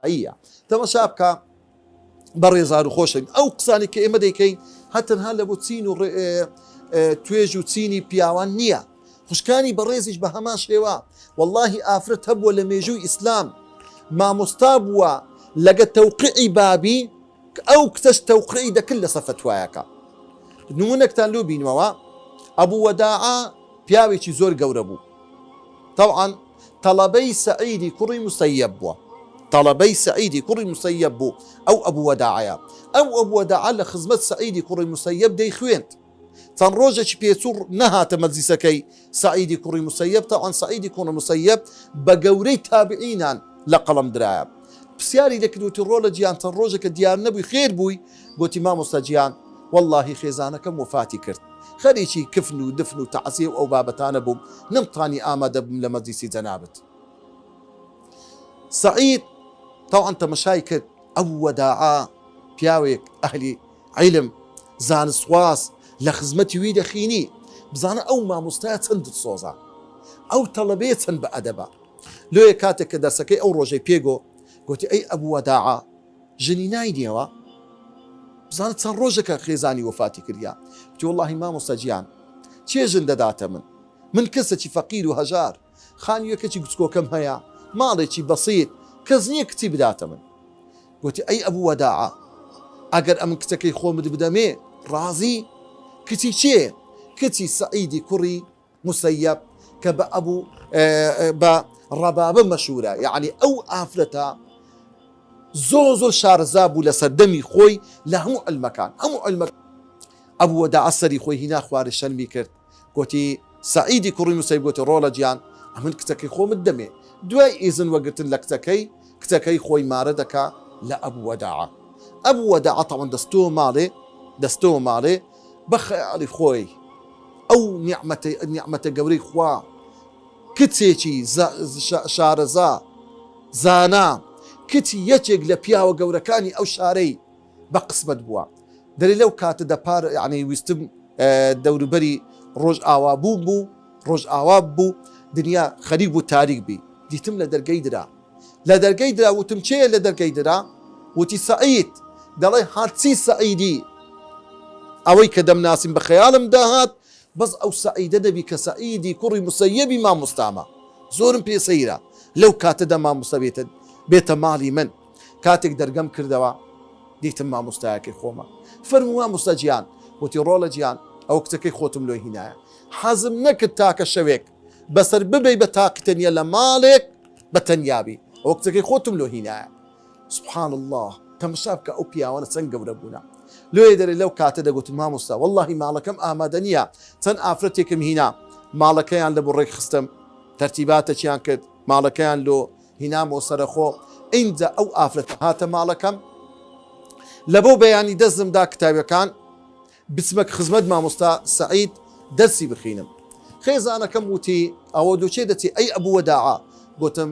ئەیە تەماشا بکە بەڕێزار و خۆشن ئەو قسانی کە ئێمە دەیکەین هەتەنها لە بۆ چین و توێژ و چینی پیاوان نییە خوشکانی بەڕێزیش بە هەمان شێوە واللهی ئافرەت هەبووە لە مێژووی ئیسلام مامۆستا بووە لەگە تەوقیعی بابی ئەو کتەش تەوقیعی دەکرد لەسەر فتوایەکە نمونەکتان لۆ بینەوە ئەبوو وەداعا پیاوێکی زۆر گەورە بوو طبعا تەڵەبەی سەعیدی کوڕی موسەیەب بووە طلبي سعيدي كري مسيب بو أو أبو وداعيا أو أبو وداعا لخزمت سعيدي كري مسيب دي خوينت تنروجة بيسور نها تمزيسكي سعيدي كري مسيب طبعا سعيدي كري مسيب بقوري تابعينا لقلم درايا بسياري لك دوتي الرولة جيان تنروجة كديار نبوي خير بوي قوتي ما مستجيان والله خيزانكم وفاتي كرت خليشي كفنو دفنو تعزيه أو بابتان بوم نمطاني آمد لمزيسي زنابت سعيد طبعا تمشايك أو وداعا بياويك أهلي علم زان سواس لخزمتي ويد خيني بزانا أو ما مستيات سند الصوزا أو طلبيت سند بأدبا لو يكاتك درسكي أو روجي بيغو قلت أي أبو وداعا جنيناي ديوا بزانا تسان روجك خيزاني وفاتي كريا قلت والله ما مستجيان چي جند داتا من كسة فقير وهجار خان يكتي قلتكو كم هيا ماڵێکی بەسیط کەس نییە کچی بداتە من گوتی ئەی ئەبوو وەداعا ئەگەر ئەم کچەکەی خۆمت بدەمێ ڕازی کچی چێ کچی سەعیدی کوڕی موسەیەب کە بە ئەبوو بە ڕەبابە مەشهورە یعنی ئەو ئافرەتە زۆر شارەزا بوو لە سەردەمی خۆی لە هەموو عیلمەکان ئەبوو وەداعا سەری خۆی هینا خوارە شەرمی کرد گوتی سەعیدی کوڕی موسەیەب گوتی ڕۆڵە گیان ئەمن کچەکەی خۆمت دەمێ دوای ئیزن وەگرتن لە کچەکەی خۆی مارە دەکا لە ئەبوو وەداعا ئەبوو وەداعا تەواو دەستۆ ماڵێ بە خەیاڵی خۆی ئەو نیعمەتە گەورەی خوا کچێکی شارەزا زانا کچی یەکێک لە پیاوە گەورەکانی ئەو شارەی بە قسمت بووە دەری لەو کاتە دەپار یعنی ویستم دەوروبەری ڕۆژ ئاوا بوو دنیا خەریک بوو تاریک بی دیتم لە دەرگەی درا وتم چێە لە دەرگەی درا وتی سەعید دەڵێ هەرچی سەعیدی ئەوەی کە دەمناسیم بە خەیاڵم داهات بەس ئەو سەعیدە دەبی کە سەعیدی کوڕی موسەیەبی مامۆستامە زۆرم پێ سەیرە لەو کاتەدا مامۆستا بێتە ماڵی من کاتێک دەرگەم کردەوە دیتم مامۆستایەکەی خۆمە فەرموو مامۆستا گیان وتی ڕۆڵە گیان ئەو کچەکەی خۆتم لۆی هینایە حەزم نەکرد تاکە شەوێک بەسەر ببەی بە تاقیتەنیە لە ماڵێک بە تەنیابی ئەو کچەکەی خۆتم لۆ هینایە سبحان الله تەماشا بکە ئەو پیاوانە چەند گەورە بوونە لێ دەرێ لەو کاتە دەگوتم مامۆستا واللهی ماڵەکەم ئامادە نییە چەند ئافرەتێکم هینا ماڵەکەیان لە بڕێک خستم تەرتیباتەکیان کرد ماڵەکەیان لۆ هینامەوە سەرخۆ ئینجا ئەو ئافرەتە هاتە ماڵەکەم لە بۆ بەیانی دەستمدا کتابەکان بچمە خزمەت مامۆستا سەعید دەرسی بخینم خێزانەکەم وتی ئەوە دووچێ دەچی ئەی ئەبوو وەداعا گوتم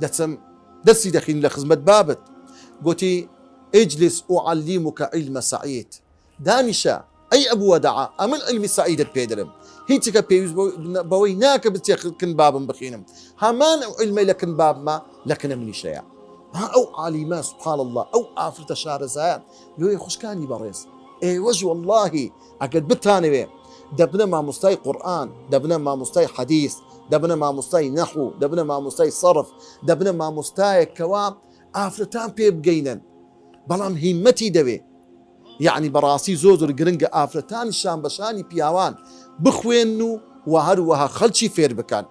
دەچم دەرسی دەخین لە خزمەت بابت گوتی ئیجلیس ئوعەلیموکە عیلمە سەعید دانیشە ئەی ئەبوو وەداعا ئەمن عیلمی سەعیدت پێ دەرم هیچێکە پێویست بەوەی ناکە بچێ کنبابم بخینم هەمان ئەو عیلمەی لە کنبابمە لە کنە منیشەیە ئەو عالیمە سبحان الله ئەو ئافرەتە شارەزایان لۆی خوشکانی بەڕێز ئێوەش واللهی ئەگەر بتانەوێ دەبنە مامۆستای قورئان دەبنە مامۆستای حەدیث دەبنە مامۆستای نەحو دەبنە مامۆستای سەرف دەبنە مامۆستایەک کەوا ئافرەتان پێ بگەینن بەڵام هیمەتی دەوێ یعنی بەڕاستی زۆر گرنگە ئافرەتانی شان بەشانی پیاوان بخوێن و هەروەها خەڵکی فێر بکەن